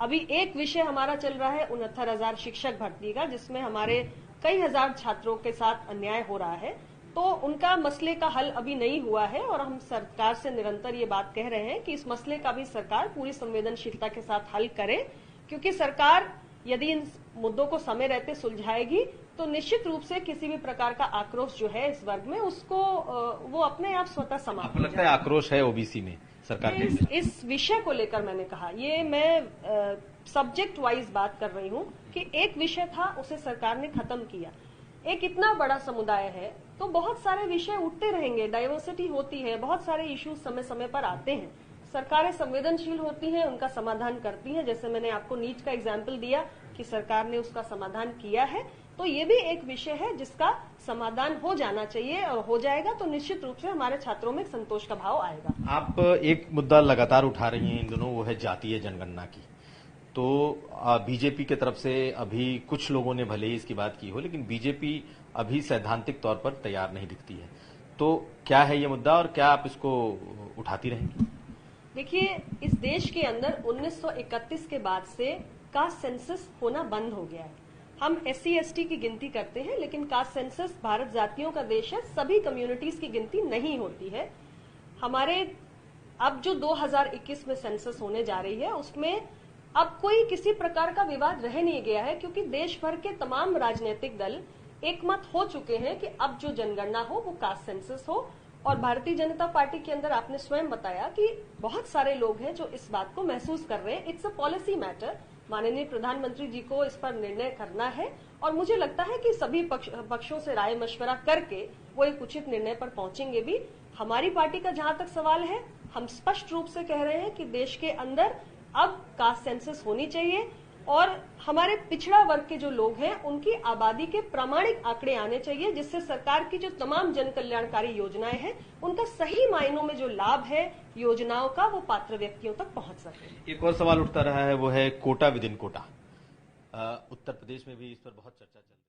अभी एक विषय हमारा चल रहा है 69,000 शिक्षक भर्ती का, जिसमें हमारे कई हजार छात्रों के साथ अन्याय हो रहा है। तो उनका मसले का हल अभी नहीं हुआ है और हम सरकार से निरंतर ये बात कह रहे हैं कि इस मसले का भी सरकार पूरी संवेदनशीलता के साथ हल करे, क्योंकि सरकार यदि इन मुद्दों को समय रहते सुलझाएगी तो निश्चित रूप से किसी भी प्रकार का आक्रोश जो है इस वर्ग में उसको वो अपने आप स्वतः समाप्त हो जाएगा। लगता है आक्रोश है ओबीसी में सरकार के इस विषय को लेकर मैंने कहा, ये मैं सब्जेक्ट वाइज बात कर रही हूं कि एक विषय था उसे सरकार ने खत्म किया। एक इतना बड़ा समुदाय है तो बहुत सारे विषय उठते रहेंगे, डाइवर्सिटी होती है, बहुत सारे इश्यूज समय समय पर आते हैं। सरकारें संवेदनशील होती हैं, उनका समाधान करती हैं। जैसे मैंने आपको नीट का एग्जाम्पल दिया कि सरकार ने उसका समाधान किया है, तो ये भी एक विषय है जिसका समाधान हो जाना चाहिए और हो जाएगा तो निश्चित रूप से हमारे छात्रों में संतोष का भाव आएगा। आप एक मुद्दा लगातार उठा रही हैं इन दोनों, वो है जातीय जनगणना की। तो बीजेपी की तरफ से अभी कुछ लोगों ने भले ही इसकी बात की हो, लेकिन बीजेपी अभी सैद्धांतिक तौर पर तैयार नहीं दिखती है। तो क्या है ये मुद्दा और क्या आप इसको उठाती रहेंगी? देखिए, इस देश के अंदर 1931 के बाद से कास्ट सेंसस होना बंद हो गया है। हम SC/ST की गिनती करते हैं, लेकिन कास्ट सेंसस भारत जातियों का देश है, सभी कम्युनिटीज की गिनती नहीं होती है। हमारे अब जो 2021 में सेंसस होने जा रही है उसमें अब कोई किसी प्रकार का विवाद रह नहीं गया है, क्योंकि देश भर के तमाम राजनीतिक दल एकमत हो चुके हैं कि अब जो जनगणना हो वो कास्ट सेंसस हो। और भारतीय जनता पार्टी के अंदर आपने स्वयं बताया कि बहुत सारे लोग हैं जो इस बात को महसूस कर रहे हैं। इट्स अ पॉलिसी मैटर, माननीय प्रधानमंत्री जी को इस पर निर्णय करना है और मुझे लगता है कि सभी पक्षों से राय मशवरा करके वो एक उचित निर्णय पर पहुंचेंगे भी। हमारी पार्टी का जहां तक सवाल है, हम स्पष्ट रूप से कह रहे हैं कि देश के अंदर अब कास्ट सेंसस होनी चाहिए और हमारे पिछड़ा वर्ग के जो लोग हैं उनकी आबादी के प्रामाणिक आंकड़े आने चाहिए, जिससे सरकार की जो तमाम जन कल्याणकारी योजनाएं हैं उनका सही मायनों में जो लाभ है योजनाओं का वो पात्र व्यक्तियों तक पहुंच सके। एक और सवाल उठता रहा है, वो है कोटा विद इन कोटा। उत्तर प्रदेश में भी इस पर बहुत चर्चा चल रही है।